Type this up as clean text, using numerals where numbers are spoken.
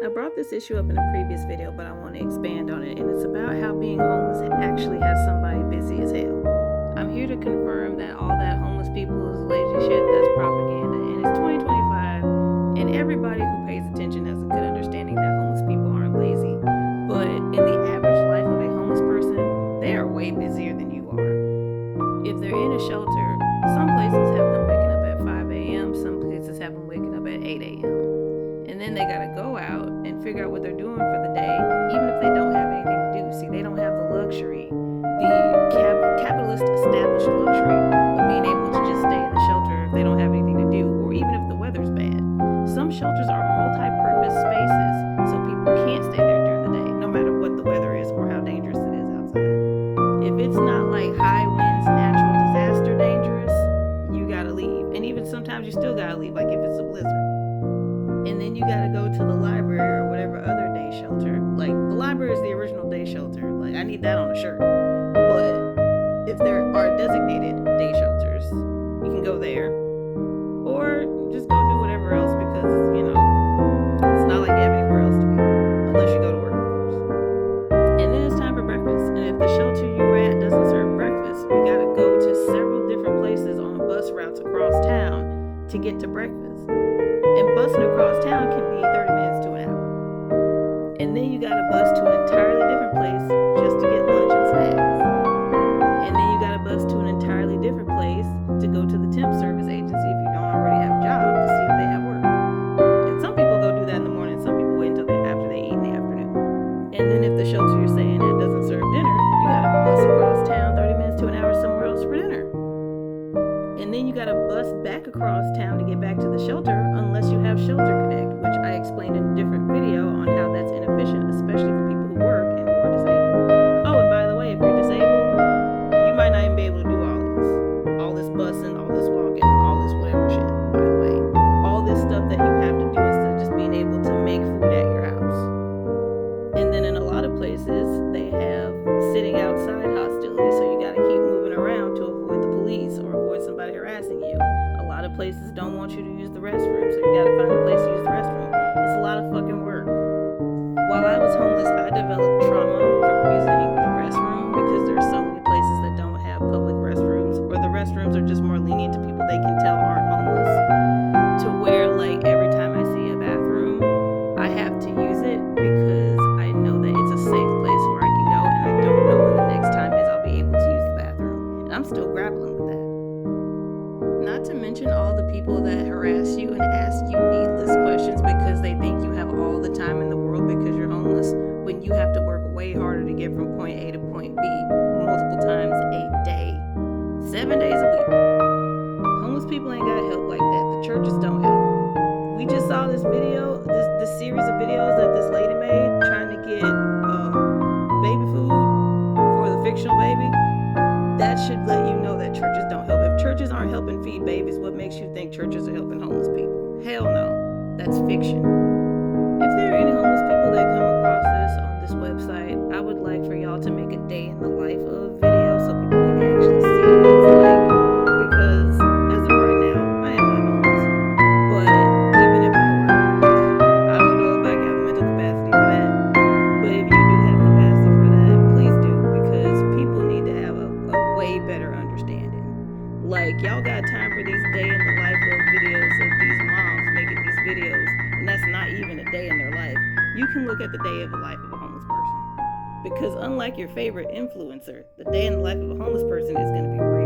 I brought this issue up in a previous video, but I want to expand on it, and it's about how being homeless actually has somebody busy as hell. I'm here to confirm that all that homeless people is lazy shit, that's propaganda, and it's 2025, and everybody who pays attention has a good understanding that homeless people aren't lazy. But in the average life of a homeless person, they are way busier than you are. If they're in a shelter, some places have them waking up at 5 a.m., some places have them waking up at 8 a.m. And then they gotta go out and figure out what they're doing for the day, even if they don't have anything to do. See, they don't have the luxury, the capitalist established luxury of being able to just stay in the shelter if they don't have anything to do, or even if the weather's bad. Some shelters are multi-purpose spaces, so people can't stay there during the day, no matter what the weather is or how dangerous it is outside. If it's not like high winds, natural disaster dangerous, you gotta leave. And even sometimes you still gotta leave, like if it's a blizzard. And then you gotta go to the library or whatever other day shelter. Like, the library is the original day shelter. Like, I need that on a shirt. But if there are designated day shelters, you can go there. Or just go do whatever else because, it's not like you have anywhere else to be. Unless you go to work, of course. And then it's time for breakfast. And if the shelter you're at doesn't serve breakfast, you gotta go to several different places on bus routes across town to get to breakfast. And busing across town can be 30 minutes to an hour. And then you gotta bus to an entirely different place just to get lunch and snacks. And then you gotta bus to an entirely different place to go to the temp service agency if you don't already have a job to see if they have work. And some people go do that in the morning, some people wait until after they eat in the afternoon. And then if the shelter you're staying at doesn't serve dinner, you gotta bus across town 30 minutes to an hour somewhere else for dinner. And then you gotta bus back across town to get back to the shelter unless you have Shelter Connect, which I explained in a different video on how that's inefficient, especially for people who work and who are disabled. Oh, and by the way, if you're disabled, you might not even be able to do all this busing, all this walking, all this whatever shit, by the way. All this stuff that you have to do instead of just being able to make food at your house. And then in a lot of places, they have sitting outside hostility, so you gotta keep moving around to avoid the police or avoid somebody harassing you. A lot of places don't want you to use the restroom, so you gotta find a place to use the restroom. It's a lot of fucking work. While I was homeless, I developed trauma from using the restroom because there are so many places that don't have public restrooms, or the restrooms are just more lenient to people they can tell aren't homeless, to where, like, every time I see a bathroom, I have to use it because I know that it's a safe place where I can go, and I don't know when the next time is I'll be able to use the bathroom. And I'm still grappling with that. Not to mention all the people that harass you and ask you needless questions because they think you have all the time in the world because you're homeless, when you have to work way harder to get from point A to point B multiple times a day, 7 days a week. Homeless people ain't got help like that. The churches don't help. We just saw this video, this series of videos that this lady made trying to get baby food for the fictional baby. That should let you know that churches don't help. If churches aren't helping feed babies, what makes you think churches are helping homeless people? Hell no. That's fiction. If there are any homeless people that come across this on this website, I would like for y'all to make a day in the life of video so people can actually see what it's like. Because as of right now, I am not homeless. But even if I were, I don't know if I have the mental capacity for that. But if you do have capacity for that, please do, because people need to have a way better understanding. Like, y'all got time for these day in the life of videos of these moms making these videos, and that's not even a day in their life. You can look at the day of the life of a homeless person, because unlike your favorite influencer, the day in the life of a homeless person is going to be real.